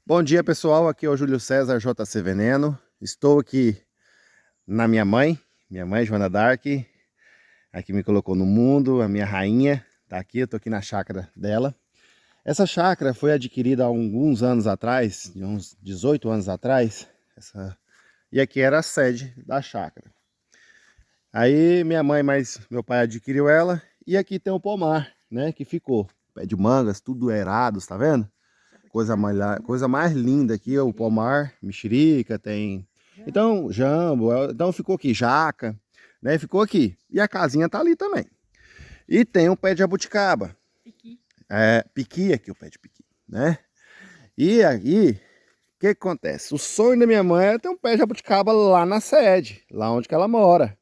Bom dia, pessoal. Aqui é o Júlio César JC Veneno. Estou aqui na minha mãe Joana Dark, aqui me colocou no mundo, a minha rainha tá aqui. Eu tô aqui na chácara dela. Essa chácara foi adquirida há alguns anos atrás, de uns 18 anos atrás, e aqui era a sede da chácara. Aí minha mãe mais meu pai adquiriu ela e aqui tem o pomar, né, que ficou. Pé de mangas, tudo erados, tá vendo? Coisa mais linda aqui, o pomar, mexerica, tem. Então, jambo, então ficou aqui, jaca, né? Ficou aqui. E a casinha tá ali também. E tem um pé de jabuticaba. Piqui. Piqui aqui, o pé de piqui, né? E aí, o que acontece? O sonho da minha mãe é ter um pé de jabuticaba lá na sede, lá onde que ela mora.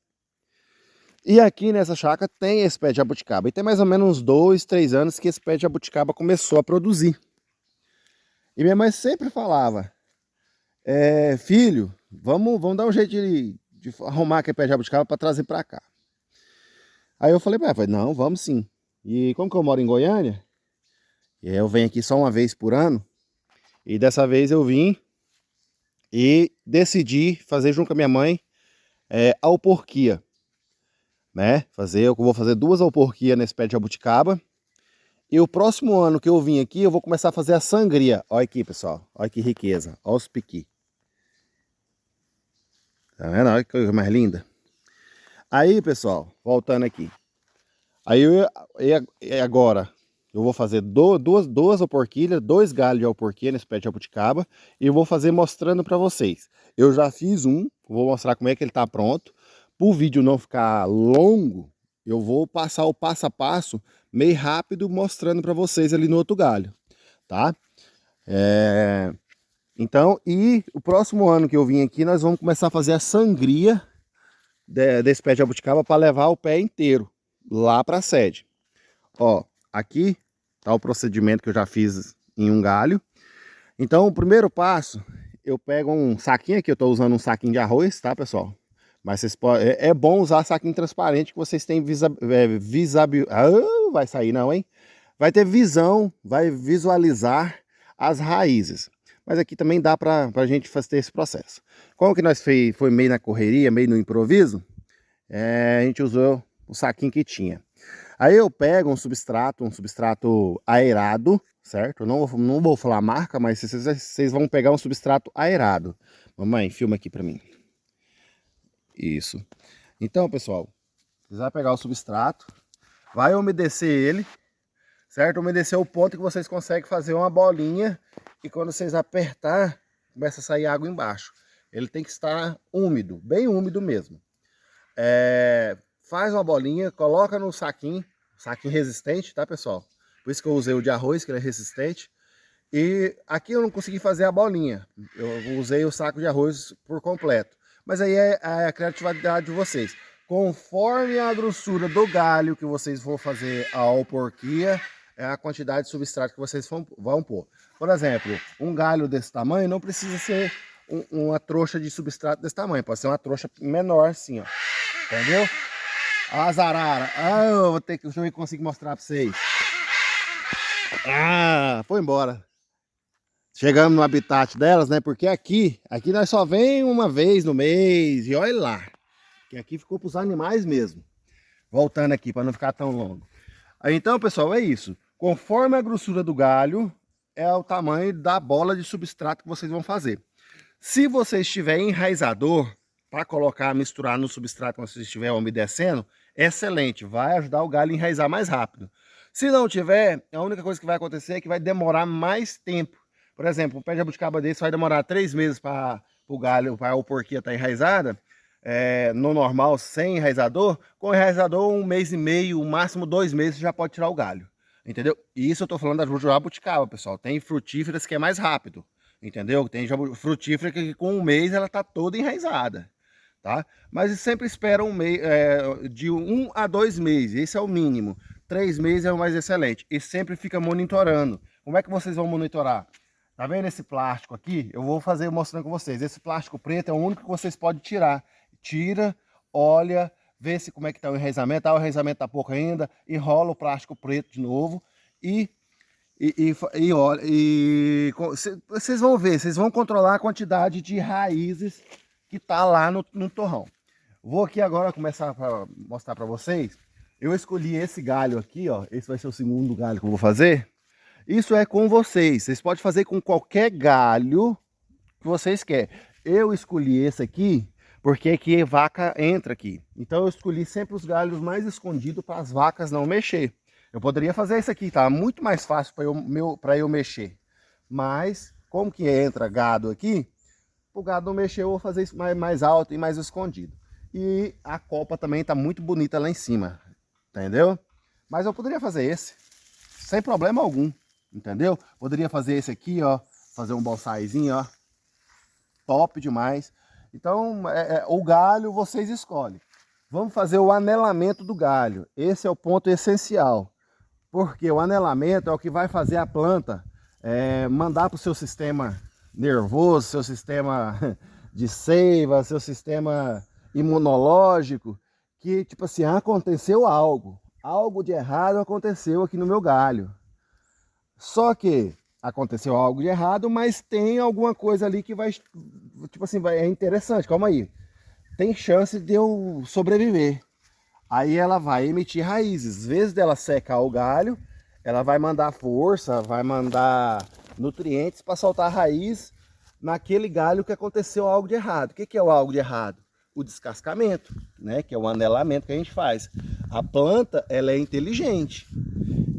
E aqui nessa chácara tem esse pé de jabuticaba. E tem mais ou menos uns 2, 3 anos que esse pé de jabuticaba começou a produzir. E minha mãe sempre falava: filho, vamos dar um jeito de arrumar aquele pé de jabuticaba para trazer para cá. Aí eu falei para ela, não, vamos sim. E como que eu moro em Goiânia, eu venho aqui só uma vez por ano, e dessa vez eu vim e decidi fazer junto com a minha mãe alporquia, né? Eu vou fazer 2 alporquias nesse pé de jabuticaba. E o próximo ano que eu vim aqui, eu vou começar a fazer a sangria. Olha aqui, pessoal, olha que riqueza, olha os piqui. Tá vendo? Olha que coisa mais linda. Aí, pessoal, voltando aqui. Aí agora eu vou fazer duas alporquilhas, 2 galhos de alporquilha nesse pé de jabuticaba e eu vou fazer mostrando para vocês. Eu já fiz vou mostrar como é que ele tá pronto. Para o vídeo não ficar longo, eu vou passar o passo a passo meio rápido mostrando para vocês ali no outro galho, tá? Então, e o próximo ano que eu vim aqui, nós vamos começar a fazer a sangria desse pé de jabuticaba para levar o pé inteiro lá para a sede. Ó, aqui tá o procedimento que eu já fiz em um galho. Então, o primeiro passo, eu pego um saquinho aqui, eu tô usando um saquinho de arroz, tá, pessoal? Mas vocês podem, é bom usar saquinho transparente que vocês têm vai sair não, hein? Vai ter visão, vai visualizar as raízes. Mas aqui também dá pra gente fazer esse processo. Como que nós foi meio na correria, meio no improviso, a gente usou o saquinho que tinha. Aí eu pego um substrato aerado, certo? Eu não vou falar a marca, mas vocês vão pegar um substrato aerado. Mamãe, filma aqui pra mim. Isso. Então, pessoal, vocês vão pegar o substrato, vai umedecer ele, certo? Umedecer o ponto que vocês conseguem fazer uma bolinha e quando vocês apertar, começa a sair água embaixo. Ele tem que estar úmido, bem úmido mesmo. Faz uma bolinha, coloca no saquinho resistente, tá, pessoal? Por isso que eu usei o de arroz, que ele é resistente. E aqui eu não consegui fazer a bolinha, eu usei o saco de arroz por completo. Mas aí é a criatividade de vocês. Conforme a grossura do galho que vocês vão fazer a alporquia, é a quantidade de substrato que vocês vão pôr. Por exemplo, um galho desse tamanho não precisa ser uma trouxa de substrato desse tamanho, pode ser uma trouxa menor assim, ó. Entendeu? As araras. Eu vou ter que, deixa eu ver se eu consigo mostrar pra vocês. Foi embora. Chegamos no habitat delas, né? Porque aqui nós só vem uma vez no mês e olha lá. Que aqui ficou para os animais mesmo. Voltando aqui para não ficar tão longo. Aí, então, pessoal, é isso. Conforme a grossura do galho, é o tamanho da bola de substrato que vocês vão fazer. Se vocês tiverem enraizador para colocar, misturar no substrato quando vocês estiver umedecendo, excelente, vai ajudar o galho a enraizar mais rápido. Se não tiver, a única coisa que vai acontecer é que vai demorar mais tempo. Por exemplo, um pé de jabuticaba desse vai demorar 3 meses para o galho, para a alporquia estar enraizada, no normal, sem enraizador. Com enraizador, 1 mês e meio, o máximo 2 meses, já pode tirar o galho. Entendeu? E isso eu estou falando da jabuticaba, pessoal. Tem frutíferas que é mais rápido. Entendeu? Tem frutífera que com 1 mês ela está toda enraizada. Tá? Mas sempre espera de 1 a 2 meses, esse é o mínimo. 3 meses é o mais excelente. E sempre fica monitorando. Como é que vocês vão monitorar? Tá vendo esse plástico aqui? Eu vou fazer mostrando com vocês. Esse plástico preto é o único que vocês podem tirar. Tira, olha, vê se como é que tá o enraizamento. O enraizamento tá pouco ainda. Enrola o plástico preto de novo e olha, vocês vão ver, vocês vão controlar a quantidade de raízes que tá lá no torrão. Vou aqui agora começar a mostrar para vocês. Eu escolhi esse galho aqui, ó. Esse vai ser o segundo galho que eu vou fazer. Isso é com vocês. Vocês podem fazer com qualquer galho que vocês querem. Eu escolhi esse aqui porque aqui a vaca entra aqui. Então eu escolhi sempre os galhos mais escondidos para as vacas não mexer. Eu poderia fazer isso aqui, tá? Muito mais fácil para eu mexer. Mas como que entra gado aqui, o gado não mexer, eu vou fazer isso mais alto e mais escondido. E a copa também tá muito bonita lá em cima, entendeu? Mas eu poderia fazer esse, sem problema algum, entendeu? Poderia fazer esse aqui, ó, fazer um bonsaizinho, ó, top demais. Então, o galho vocês escolhem. Vamos fazer o anelamento do galho. Esse é o ponto essencial, porque o anelamento é o que vai fazer a planta mandar para o seu sistema nervoso, seu sistema de seiva, seu sistema imunológico, que tipo assim, aconteceu algo de errado aconteceu aqui no meu galho. Só que aconteceu algo de errado, mas tem alguma coisa ali que vai, tipo assim, é interessante, calma aí, tem chance de eu sobreviver. Aí ela vai emitir raízes, às vezes dela secar o galho, ela vai mandar força, vai mandar nutrientes para soltar a raiz naquele galho que aconteceu algo de errado. O que é o algo de errado? O descascamento, né? Que é o anelamento que a gente faz. A planta, ela é inteligente.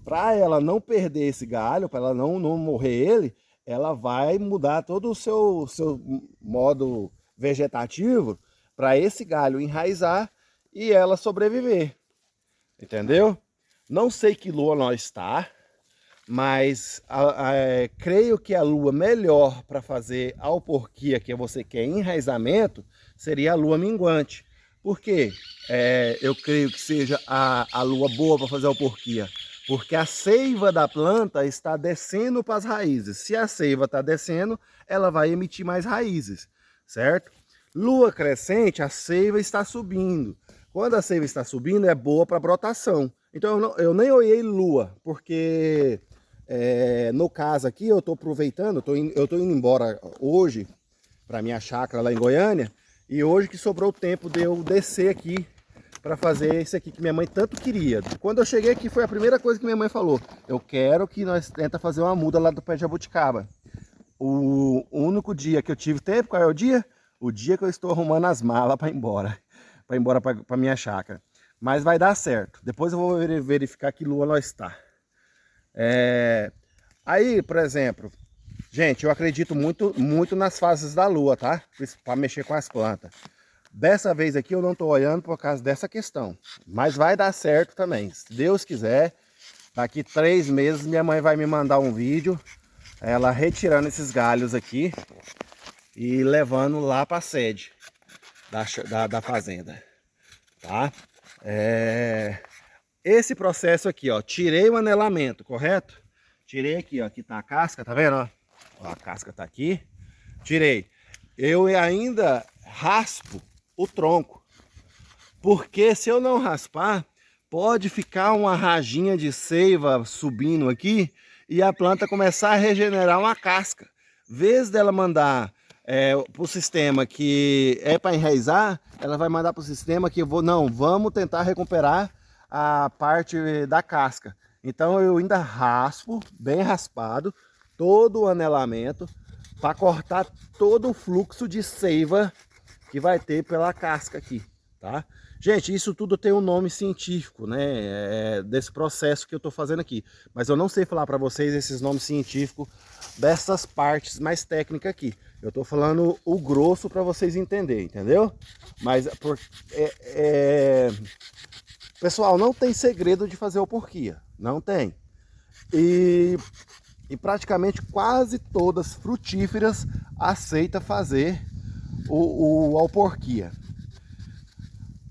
Para ela não perder esse galho, para ela não morrer ele, ela vai mudar todo o seu modo vegetativo para esse galho enraizar e ela sobreviver. Entendeu? Não sei que lua nós está, mas creio que a lua melhor para fazer a alporquia que você quer enraizamento seria a lua minguante. Por quê? Eu creio que seja a lua boa para fazer a alporquia. Porque a seiva da planta está descendo para as raízes. Se a seiva está descendo, ela vai emitir mais raízes, certo? Lua crescente, a seiva está subindo. Quando a seiva está subindo, é boa para brotação. Então eu nem olhei lua, porque no caso aqui eu estou aproveitando, eu estou indo embora hoje para minha chácara lá em Goiânia, e hoje que sobrou tempo de eu descer aqui para fazer isso aqui que minha mãe tanto queria. Quando eu cheguei aqui foi a primeira coisa que minha mãe falou: eu quero que nós tenta fazer uma muda lá do pé de jabuticaba. O único dia que eu tive tempo, qual é o dia? O dia que eu estou arrumando as malas para ir embora para minha chácara. Mas vai dar certo. Depois eu vou verificar que lua nós está. Aí, por exemplo, gente, eu acredito muito nas fases da lua, tá? Para mexer com as plantas. Dessa vez aqui eu não estou olhando por causa dessa questão. Mas vai dar certo também. Se Deus quiser, daqui 3 meses minha mãe vai me mandar um vídeo, ela retirando esses galhos aqui e levando lá para a sede da fazenda, tá? Esse processo aqui, ó, tirei o anelamento, correto? Tirei aqui, ó, aqui tá a casca, tá vendo, ó? A casca tá aqui, tirei. Eu ainda raspo o tronco, porque se eu não raspar, pode ficar uma rajinha de seiva subindo aqui e a planta começar a regenerar uma casca. Em vez dela mandar para o sistema que é para enraizar, ela vai mandar para o sistema que vamos tentar recuperar a parte da casca. Então eu ainda raspo, bem raspado, todo o anelamento para cortar todo o fluxo de seiva que vai ter pela casca aqui, tá? Gente, isso tudo tem um nome científico, né? Desse processo que eu estou fazendo aqui. Mas eu não sei falar para vocês esses nomes científicos dessas partes mais técnicas aqui. Eu estou falando o grosso para vocês entenderem, entendeu? Mas, pessoal, não tem segredo de fazer alporquia. Não tem. E praticamente quase todas frutíferas aceitam fazer o alporquia.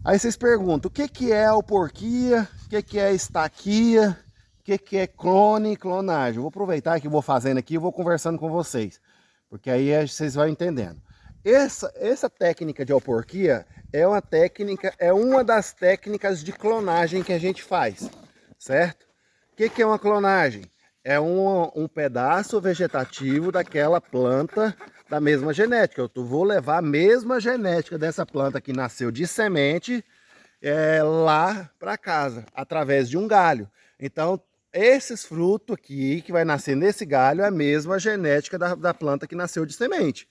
Aí vocês perguntam, o que é alporquia, o que é estaquia, o que é clone e clonagem? Eu vou aproveitar que eu vou fazendo aqui e vou conversando com vocês, porque aí vocês vão entendendo. Essa técnica de alporquia é uma das técnicas de clonagem que a gente faz, certo? O que é uma clonagem? é um pedaço vegetativo daquela planta da mesma genética. Eu vou levar a mesma genética dessa planta que nasceu de semente lá para casa, através de um galho. Então, esses frutos aqui que vai nascer nesse galho é a mesma genética da planta que nasceu de semente.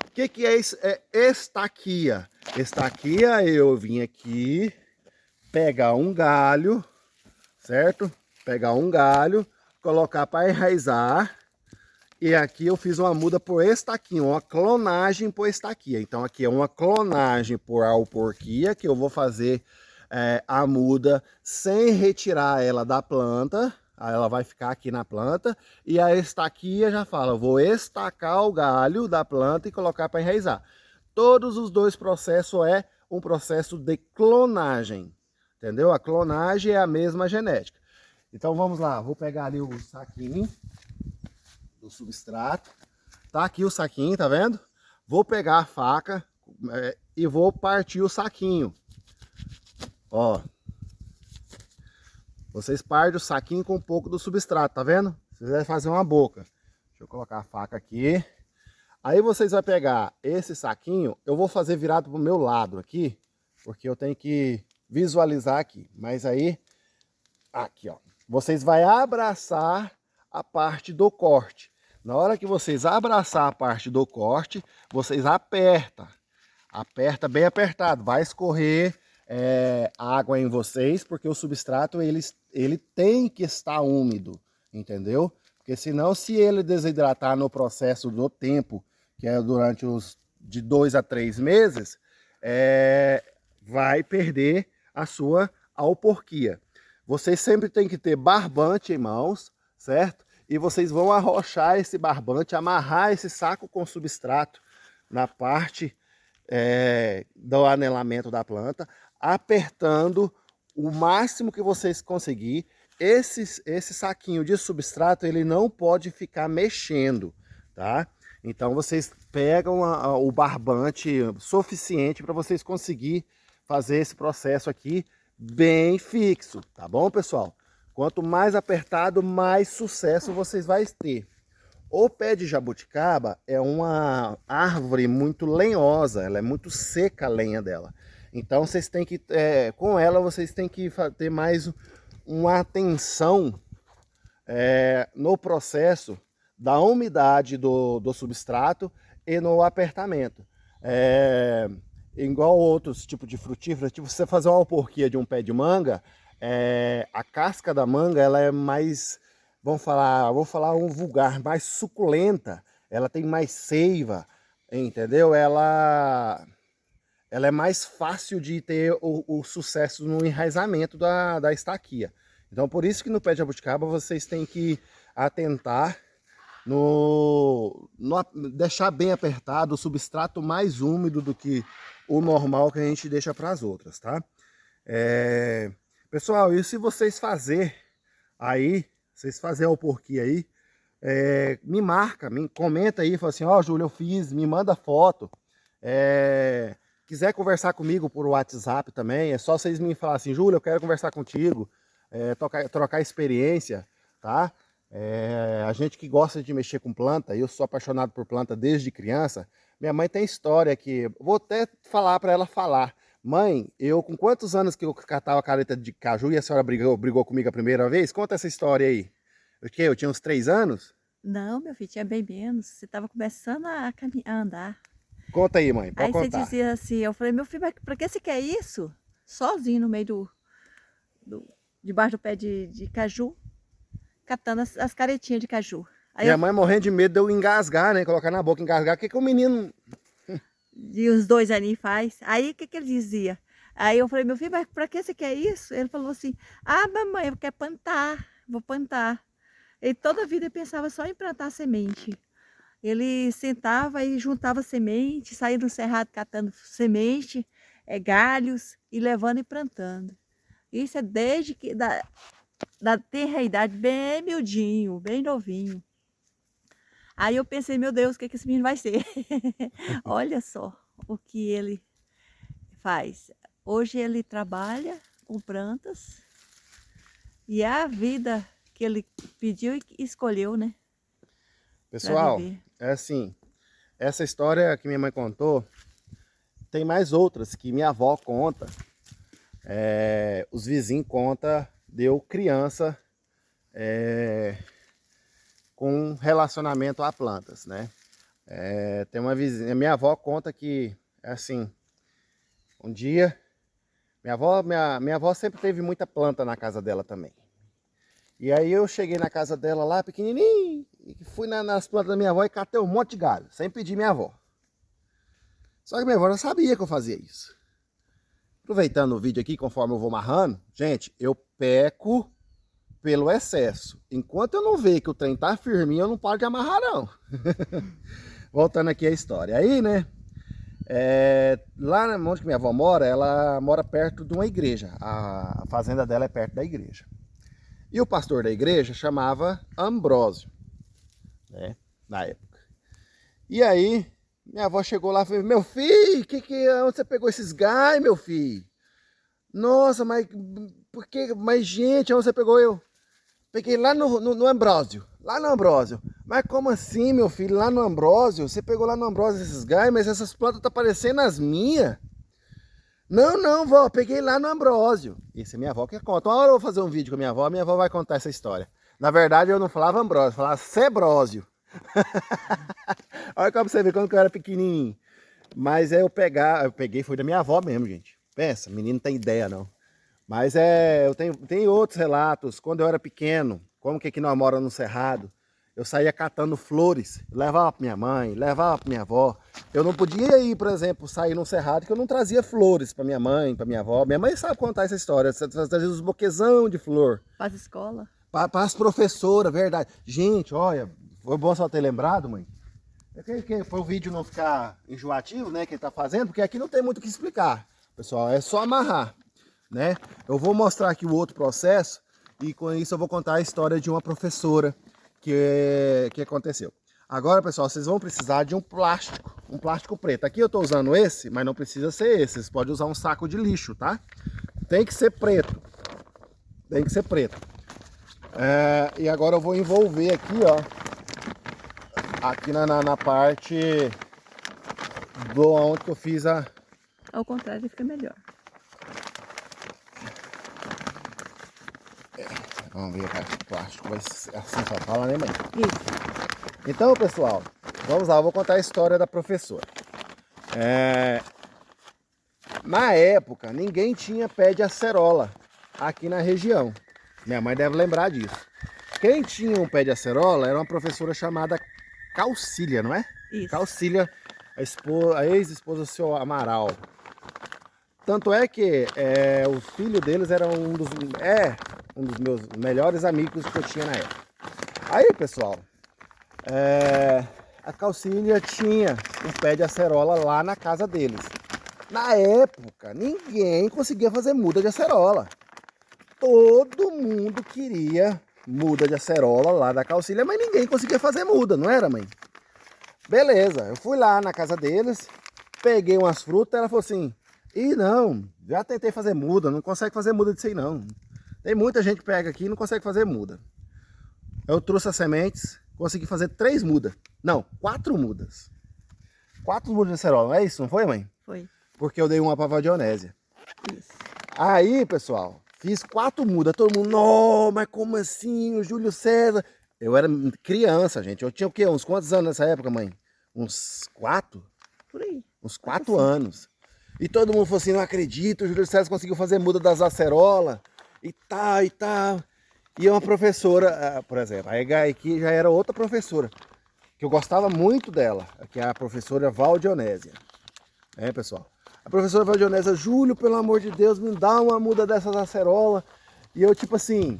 O que é isso? É estaquia. Estaquia, eu vim aqui pegar um galho, certo? Pegar um galho, colocar para enraizar. E aqui eu fiz uma muda por estaquinha, uma clonagem por estaquia. Então aqui é uma clonagem por alporquia, que eu vou fazer a muda sem retirar ela da planta. Aí ela vai ficar aqui na planta. E a estaquia já fala, eu vou estacar o galho da planta e colocar para enraizar. Todos os dois processos é um processo de clonagem. Entendeu? A clonagem é a mesma genética. Então vamos lá, vou pegar ali o saquinho do substrato. Tá aqui o saquinho, tá vendo? Vou pegar a faca e vou partir o saquinho. Ó. Vocês partem o saquinho com um pouco do substrato, tá vendo? Vocês vão fazer uma boca. Deixa eu colocar a faca aqui. Aí vocês vão pegar esse saquinho, eu vou fazer virado pro meu lado aqui, porque eu tenho que visualizar aqui. Mas aí, aqui ó, vocês vão abraçar a parte do corte. Na hora que vocês abraçar a parte do corte, vocês aperta bem apertado, vai escorrer água em vocês, porque o substrato ele tem que estar úmido, entendeu? Porque senão, se ele desidratar no processo do tempo, que é durante os de 2 a 3 meses, vai perder a sua alporquia. Vocês sempre tem que ter barbante em mãos, certo? E vocês vão arrochar esse barbante, amarrar esse saco com substrato na parte do anelamento da planta, apertando o máximo que vocês conseguir. Esse saquinho de substrato, ele não pode ficar mexendo, tá? Então vocês pegam o barbante suficiente para vocês conseguir fazer esse processo aqui bem fixo, tá bom, pessoal? Quanto mais apertado, mais sucesso vocês vão ter. O pé de jabuticaba é uma árvore muito lenhosa, ela é muito seca a lenha dela. Então vocês têm que, com ela vocês têm que ter mais uma atenção no processo da umidade do substrato e no apertamento. Igual outros tipos de frutíferas, tipo você fazer uma alporquia de um pé de manga, a casca da manga ela é mais, vou falar um vulgar, mais suculenta, ela tem mais seiva, entendeu? Ela é mais fácil de ter o sucesso no enraizamento da estaquia. Então por isso que no pé de jabuticaba vocês têm que atentar deixar bem apertado, o substrato mais úmido do que o normal que a gente deixa para as outras, tá? Pessoal, e se vocês fazerem a alporquia aí, me marca, me comenta aí, fala assim, ó, Júlio, eu fiz, me manda foto. Quiser conversar comigo por WhatsApp também, é só vocês me falar assim, Júlio, eu quero conversar contigo, trocar experiência, tá? A gente que gosta de mexer com planta, eu sou apaixonado por planta desde criança. Minha mãe tem história que, vou até falar para ela falar. Mãe, eu com quantos anos que eu catava careta de caju e a senhora brigou comigo a primeira vez? Conta essa história aí. Eu tinha uns 3 anos? Não, meu filho, tinha bem menos. Você estava começando a andar. Conta aí, mãe, pode Aí contar. você dizia assim, eu falei, meu filho, mas pra que você quer isso? Sozinho no meio debaixo do pé de caju, catando as caretinhas de caju. Aí Minha mãe morrendo de medo de eu engasgar, né? Colocar na boca, engasgar. O que o menino... E os 2 aninhos faz. Aí o que ele dizia? Aí eu falei, meu filho, mas pra que você quer isso? Ele falou assim, ah, mamãe, eu quero plantar, vou plantar. Ele toda a vida pensava só em plantar semente. Ele sentava e juntava semente, saía do cerrado catando semente, galhos e levando e plantando. Isso é desde que da tenra idade, bem miudinho, bem novinho. Aí eu pensei, meu Deus, o que esse menino vai ser? Olha só o que ele faz. Hoje ele trabalha com plantas e é a vida que ele pediu e escolheu, né? Pessoal, é assim, essa história que minha mãe contou, tem mais outras que minha avó conta, os vizinhos contam, deu criança com relacionamento a plantas, né? Tem uma vizinha, minha avó conta que, assim, um dia, minha avó sempre teve muita planta na casa dela também. E aí eu cheguei na casa dela lá, pequenininho, e fui nas plantas da minha avó e catei um monte de galho, sem pedir minha avó. Só que minha avó não sabia que eu fazia isso. Aproveitando o vídeo aqui, conforme eu vou amarrando, gente, eu peco pelo excesso. Enquanto eu não ver que o trem tá firminho, eu não paro de amarrar, não. Voltando aqui a história. Aí, né, lá onde minha avó mora, ela mora perto de uma igreja. A fazenda dela é perto da igreja. E o pastor da igreja chamava Ambrósio, né, na época. E aí, minha avó chegou lá e falou, meu filho, onde você pegou esses galhos, meu filho? Nossa, mas por que? Mas gente, onde você pegou eu? Peguei lá no Ambrósio, lá no Ambrósio. Mas como assim, meu filho, lá no Ambrósio? Você pegou lá no Ambrósio esses galhos, mas essas plantas tá parecendo as minhas. Não, vó, peguei lá no Ambrósio. Isso é minha avó que conta. Uma hora eu vou fazer um vídeo com minha avó vai contar essa história. Na verdade, eu não falava Ambrósio, eu falava Sebrósio. Olha como você vê quando eu era pequenininho. Mas eu peguei, foi da minha avó mesmo, gente. Pensa, menino não tem ideia não. Mas eu tenho outros relatos. Quando eu era pequeno, como que aqui nós moramos no Cerrado, eu saía catando flores, levava para minha mãe, levava para minha avó. Eu não podia ir, por exemplo, sair no Cerrado que eu não trazia flores para minha mãe, para minha avó. Minha mãe sabe contar essa história, você trazia os buquezão de flor. Para as escolas. Para as professoras, verdade. Gente, olha, foi bom só ter lembrado, mãe. Para o vídeo não ficar enjoativo, né, que ele tá fazendo, porque aqui não tem muito o que explicar, pessoal, é só amarrar, né? Eu vou mostrar aqui o outro processo e com isso eu vou contar a história de uma professora que aconteceu. Agora, pessoal, vocês vão precisar de um plástico preto. Aqui eu tô usando esse, mas não precisa ser esse, vocês podem usar um saco de lixo, tá? Tem que ser preto, tem que ser preto. E agora eu vou envolver aqui, ó, aqui na parte do onde que eu fiz a... Ao contrário, fica melhor. Vamos ver a o plástico vai ser assim, só fala, né, mãe? Isso. Então, pessoal, vamos lá, eu vou contar a história da professora. Na época, ninguém tinha pé de acerola aqui na região. Minha mãe deve lembrar disso. Quem tinha um pé de acerola era uma professora chamada Calcília, não é? Isso. Calcília, a ex-esposa do seu Amaral. Tanto é que o filho deles era um dos meus melhores amigos que eu tinha na época. Aí, pessoal, a Calcília tinha um pé de acerola lá na casa deles. Na época, ninguém conseguia fazer muda de acerola. Todo mundo queria muda de acerola lá da Calcília, mas ninguém conseguia fazer muda, não era, mãe? Beleza, eu fui lá na casa deles, peguei umas frutas, ela falou assim, não, já tentei fazer muda, não consegue fazer muda disso aí não. Tem muita gente que pega aqui e não consegue fazer muda. Eu trouxe as sementes, consegui fazer 3 mudas. Não, 4 mudas. 4 mudas de acerola, não é isso? Não foi, mãe? Foi. Porque eu dei uma para a Valdionésia. Isso. Aí, pessoal, fiz 4 mudas. Todo mundo, não, mas como assim? O Júlio César... Eu era criança, gente. Eu tinha o quê? Uns quantos anos nessa época, mãe? Uns 4? Por aí. Uns 4 anos. E todo mundo falou assim, não acredito, o Júlio César conseguiu fazer muda das acerolas. E tal. E uma professora, por exemplo, aí aqui já era outra professora, que eu gostava muito dela, que é a professora Valdionésia. Pessoal? A professora Valdionésia, Júlio, pelo amor de Deus, me dá uma muda dessas acerolas. E eu, tipo assim,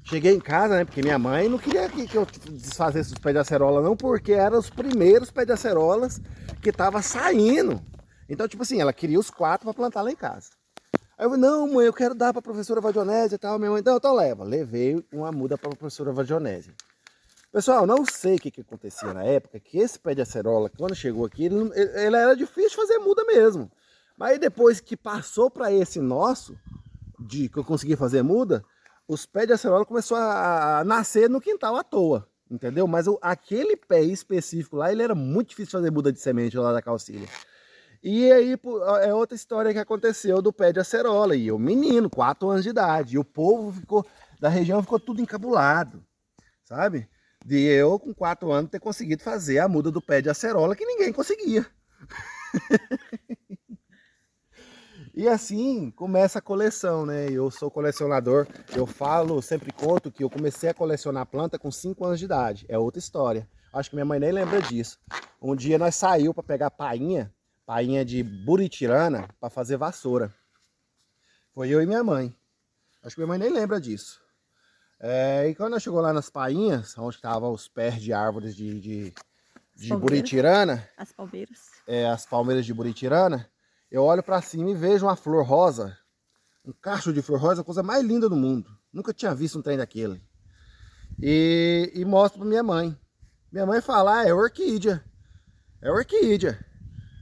cheguei em casa, né, porque minha mãe não queria que eu desfazesse os pés de acerola não, porque eram os primeiros pés de acerolas que estavam saindo. Então, tipo assim, ela queria os 4 para plantar lá em casa. Aí eu falei, não, mãe, eu quero dar para a professora Valdionésia e tal. Minha mãe, então leva. Levei uma muda para a professora Valdionésia. Pessoal, não sei o que acontecia na época, que esse pé de acerola, quando chegou aqui, ele era difícil de fazer muda mesmo. Mas aí depois que passou para esse nosso, que eu consegui fazer muda, os pés de acerola começou a nascer no quintal à toa, entendeu? Mas aquele pé específico lá, ele era muito difícil de fazer muda de semente lá da calcília. E aí é outra história que aconteceu do pé de acerola. E eu, menino, 4 anos de idade. E o povo da região ficou tudo encabulado, sabe? De eu, com 4 anos, ter conseguido fazer a muda do pé de acerola que ninguém conseguia. E assim começa a coleção, né? Eu sou colecionador. Eu falo, sempre conto que eu comecei a colecionar planta com 5 anos de idade. É outra história. Acho que minha mãe nem lembra disso. Um dia nós saímos para pegar painha de buritirana para fazer vassoura. Foi eu e minha mãe. Acho que minha mãe nem lembra disso. E quando nós chegamos lá nas painhas, onde estavam os pés de árvores de buritirana, as palmeiras. As palmeiras de buritirana, eu olho para cima e vejo uma flor rosa, um cacho de flor rosa, a coisa mais linda do mundo. Nunca tinha visto um trem daquele. E mostro para minha mãe. Minha mãe fala, é orquídea. É orquídea.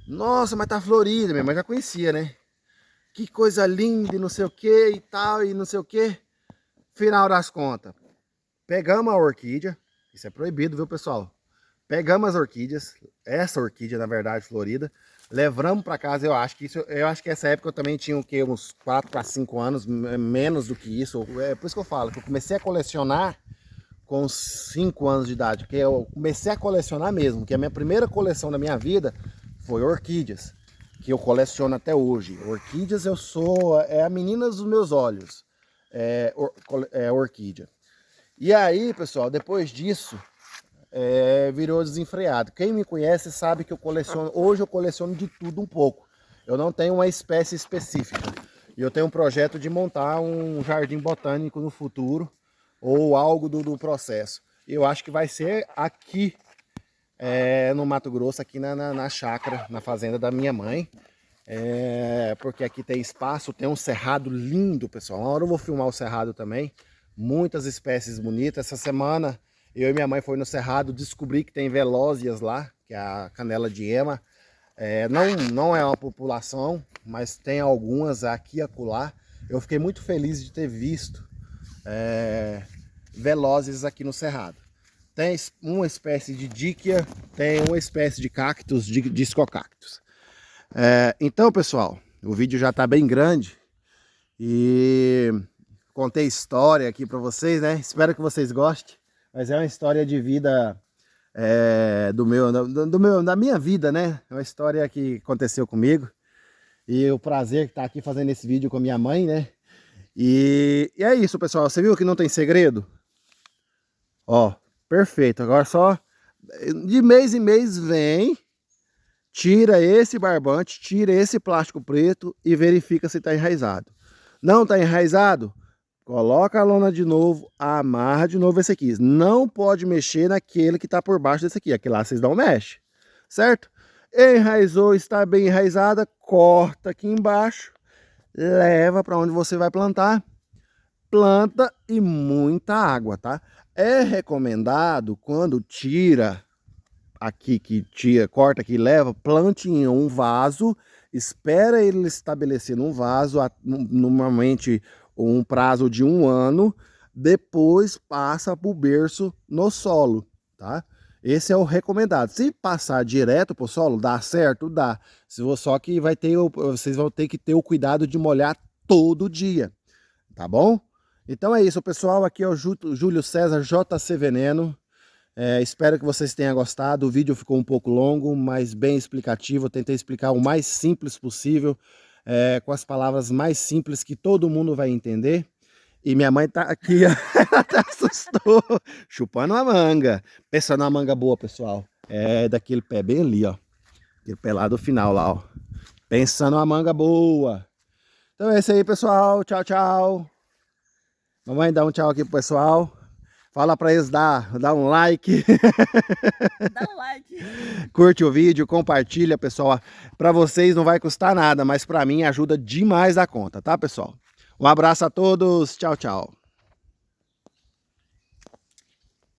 Nossa, mas tá florida, minha mãe já conhecia, né? Que coisa linda e não sei o que e tal e não sei o que. Final das contas, pegamos a orquídea, isso é proibido, viu pessoal? Pegamos as orquídeas, essa orquídea na verdade florida, levamos para casa. Eu acho que essa época eu também tinha o quê? Uns 4 para 5 anos, menos do que isso. É por isso que eu falo, que eu comecei a colecionar com 5 anos de idade, porque eu comecei a colecionar mesmo, que a minha primeira coleção da minha vida foi orquídeas, que eu coleciono até hoje. Orquídeas é a menina dos meus olhos, orquídea. E aí, pessoal, depois disso, virou desenfreado. Quem me conhece sabe que hoje eu coleciono de tudo um pouco. Eu não tenho uma espécie específica. E eu tenho um projeto de montar um jardim botânico no futuro, ou algo do processo. Eu acho que vai ser aqui, no Mato Grosso, aqui na chácara, na fazenda da minha mãe. Porque aqui tem espaço, tem um cerrado lindo, pessoal. Uma hora eu vou filmar o cerrado também. Muitas espécies bonitas. Essa semana eu e minha mãe foi no cerrado, descobri que tem velósias lá, que é a canela de ema. Não é uma população, mas tem algumas aqui e acolá. Eu fiquei muito feliz de ter visto velozes aqui no cerrado. Tem uma espécie de díquia, tem uma espécie de cactus, discocactus. Então, pessoal, o vídeo já está bem grande e contei história aqui para vocês, né? Espero que vocês gostem, mas é uma história de vida da minha vida, né? É uma história que aconteceu comigo e o prazer que tá aqui fazendo esse vídeo com a minha mãe, né? E é isso, pessoal. Você viu que não tem segredo? Ó, perfeito. Agora só de mês em mês vem, tira esse barbante, tira esse plástico preto e verifica se está enraizado. Não está enraizado? Coloca a lona de novo, amarra de novo esse aqui. Não pode mexer naquele que está por baixo desse aqui. Aquele lá vocês não mexem, certo? Enraizou, está bem enraizada, corta aqui embaixo, leva para onde você vai plantar. Planta e muita água, tá? É recomendado quando tira aqui, corta aqui e leva, plante em um vaso, espera ele estabelecer num vaso, normalmente um prazo de 1 ano, depois passa para o berço no solo, tá? Esse é o recomendado. Se passar direto para o solo, dá certo? Dá. Só que vocês vão ter que ter o cuidado de molhar todo dia, tá bom? Então é isso, pessoal. Aqui é o Júlio César JC Veneno. Espero que vocês tenham gostado. O vídeo ficou um pouco longo, mas bem explicativo. Eu tentei explicar o mais simples possível, com as palavras mais simples que todo mundo vai entender. E minha mãe tá aqui, ela até assustou, chupando uma manga. Pensa numa manga boa, pessoal. É daquele pé bem ali, ó. Aquele pé lá do final lá, ó. Pensando numa manga boa. Então é isso aí, pessoal. Tchau, tchau. Mamãe, dá um tchau aqui pro pessoal. Fala pra eles dar um like. Dá um like. Curte o vídeo, compartilha, pessoal. Pra vocês não vai custar nada, mas pra mim ajuda demais a conta, tá, pessoal? Um abraço a todos. Tchau, tchau.